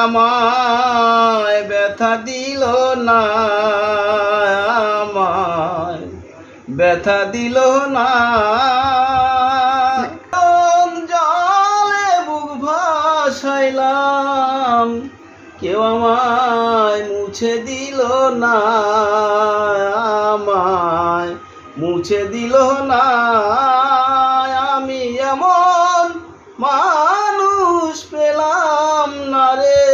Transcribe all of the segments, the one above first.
আমায় ব্যথা দিল না, আমায় ব্যথা দিল না। জলে বুক ভাসাইলাম, কেউ আমায় মুছে দিল না, আমায় মুছে দিল না। আমি এমন মানুষ পেলাম না রে,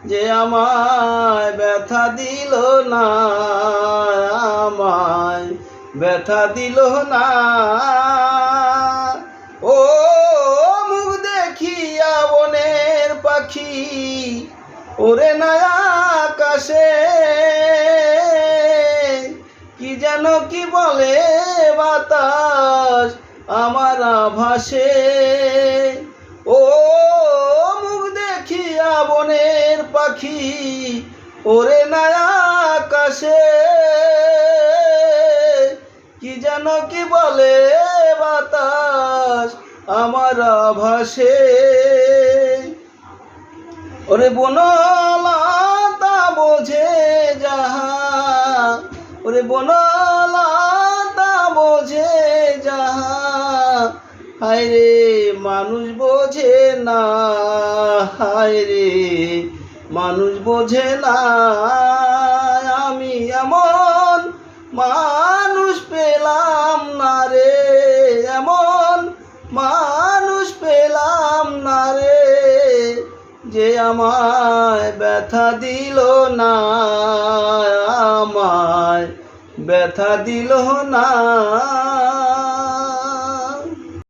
যে আমায় ব্যথা দিল না, আমায় ব্যথা দিল না। ও মুখ দেখিয়া বনের পাখি ওরে না আকাশে, কি যেন কি বলে বাতাস আমার আভাসে। ও মুখ দেখিয়া বনের পাখি ওরে না আকাশে, কি যেন কি বলে বাতাস আমার আভাসে। ওরে বনলতা বোঝে যাহা, ওরে বনলতা বোঝে যাহা, হায় রে মানুষ বোঝে না, হায় রে মানুষ বোঝে না। আমি এমন মানুষ পেলাম না রে, এমন মানুষ পেলাম না রে, যে আমায় ব্যথা দিল না, আমায় ব্যথা দিল না।